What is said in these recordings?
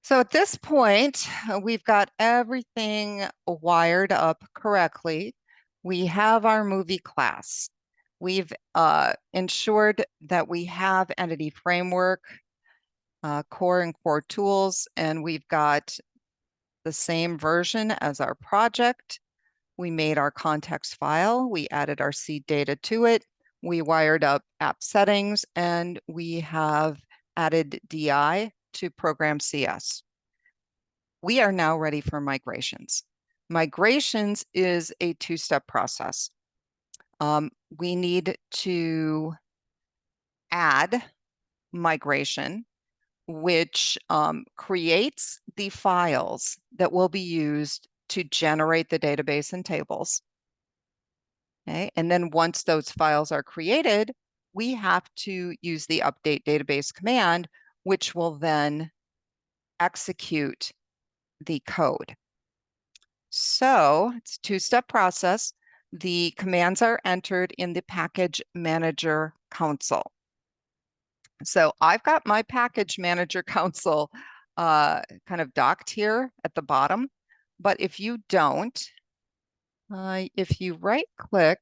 So at this point, we've got everything wired up correctly. We have our movie class. We've ensured that we have entity framework, core and core tools, and we've got the same version as our project. We made our context file. We added our seed data to it. We wired up app settings, and we have added DI to program CS. We are now ready for migrations. Migrations is a two-step process. We need to add migration, which creates the files that will be used to generate the database and tables. Okay, and then once those files are created, we have to use the update database command, which will then execute the code. So it's a two-step process. The commands are entered in the package manager console. So I've got my package manager console kind of docked here at the bottom. But if you don't, if you right click,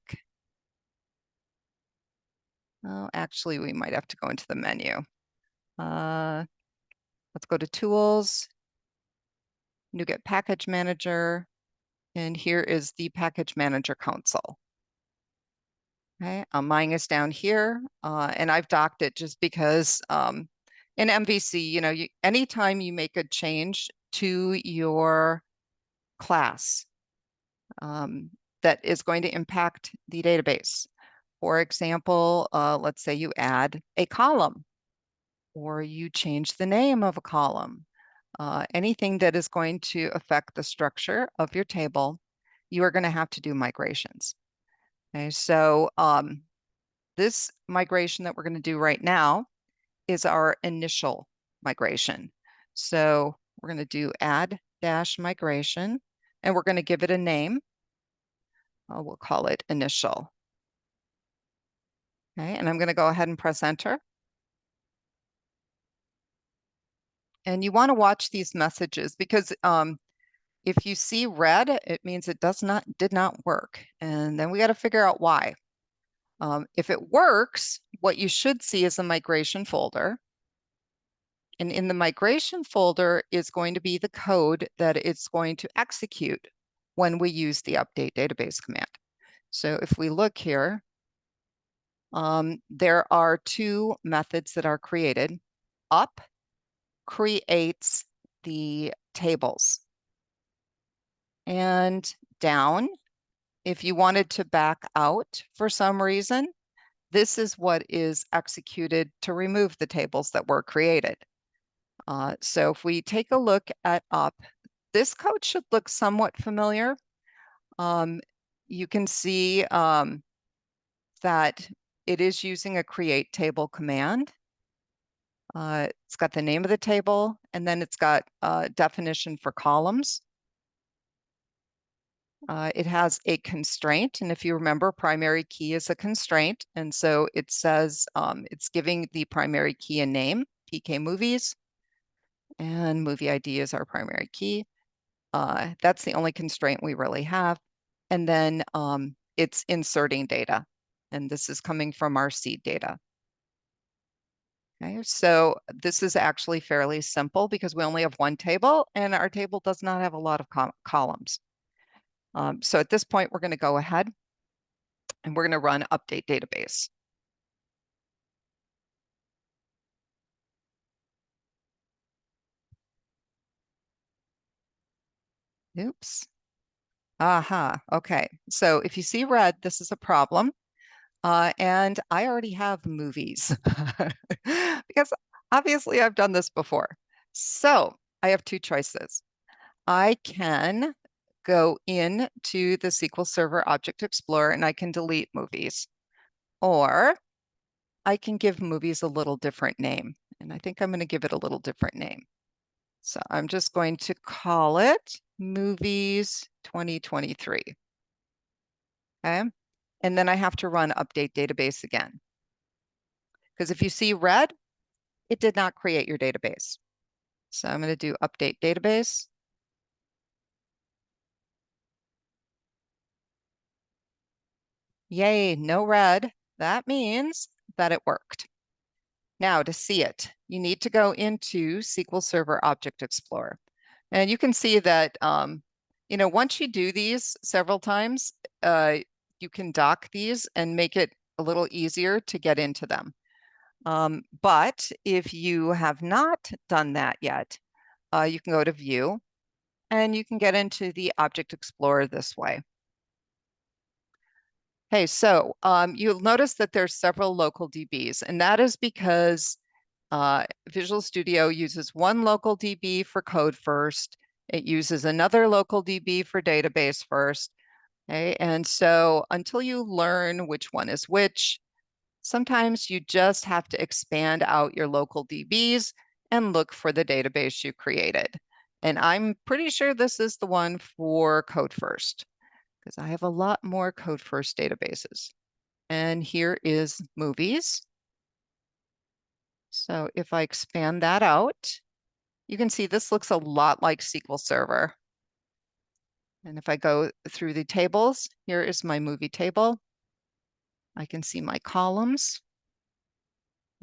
oh, actually, we might have to go into the menu. Let's go to Tools, NuGet Package Manager, and here is the Package Manager console. Okay, mine is down here, and I've docked it just because in MVC, anytime you make a change to your class that is going to impact the database. For example, let's say you add a column or you change the name of a column, anything that is going to affect the structure of your table, you are going to have to do migrations. Okay, so this migration that we're going to do right now is our initial migration. So we're going to do add dash migration, and we're going to give it a name. We'll call it initial. Okay, and I'm going to go ahead and press enter. And you want to watch these messages because if you see red, it means it did not work. And then we got to figure out why. If it works, what you should see is a migration folder. And in the migration folder is going to be the code that it's going to execute when we use the update database command. So if we look here, there are two methods that are created. Up creates the tables. And down, if you wanted to back out for some reason, this is what is executed to remove the tables that were created. So if we take a look at up, this code should look somewhat familiar. You can see that it is using a create table command. It's got the name of the table, and then it's got a definition for columns. It has a constraint, and if you remember, primary key is a constraint, and so it says it's giving the primary key a name, PK Movies, and movie ID is our primary key. That's the only constraint we really have. And then it's inserting data, and this is coming from our seed data. Okay, so this is actually fairly simple because we only have one table, and our table does not have a lot of columns. So at this point, we're going to go ahead and we're going to run update database. Oops. Aha. Okay. So if you see red, this is a problem. And I already have movies because obviously I've done this before. So I have two choices. I can go into the SQL Server Object Explorer and I can delete movies, or I can give movies a little different name. And I think I'm going to give it a little different name. So I'm just going to call it Movies 2023. Okay. And then I have to run update database again. Because if you see red, it did not create your database. So I'm going to do update database. Yay, no red. That means that it worked. Now to see it, you need to go into SQL Server Object Explorer. And you can see that, once you do these several times, you can dock these and make it a little easier to get into them. But if you have not done that yet, you can go to View and you can get into the Object Explorer this way. Hey, so you'll notice that there's several local DBs, and that is because Visual Studio uses one local DB for code first. It uses another local DB for database first. Okay, and so until you learn which one is which, sometimes you just have to expand out your local DBs and look for the database you created. And I'm pretty sure this is the one for code first, because I have a lot more code first databases. And here is movies. So if I expand that out, you can see this looks a lot like SQL Server. And if I go through the tables, here is my movie table. I can see my columns.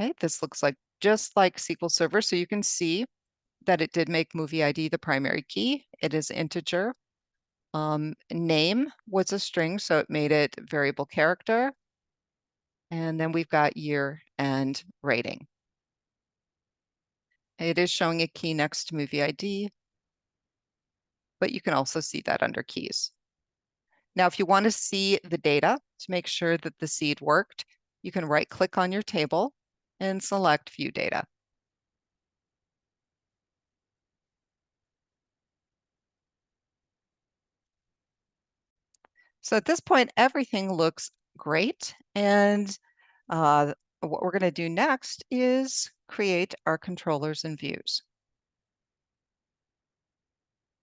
Okay, this looks like just like SQL Server. So you can see that it did make movie ID the primary key. It is integer. Name was a string, so it made it variable character. And then we've got year and rating. It is showing a key next to movie ID, but you can also see that under keys. Now, if you want to see the data to make sure that the seed worked, you can right-click on your table and select View Data. So at this point, everything looks great. And what we're going to do next is create our controllers and views.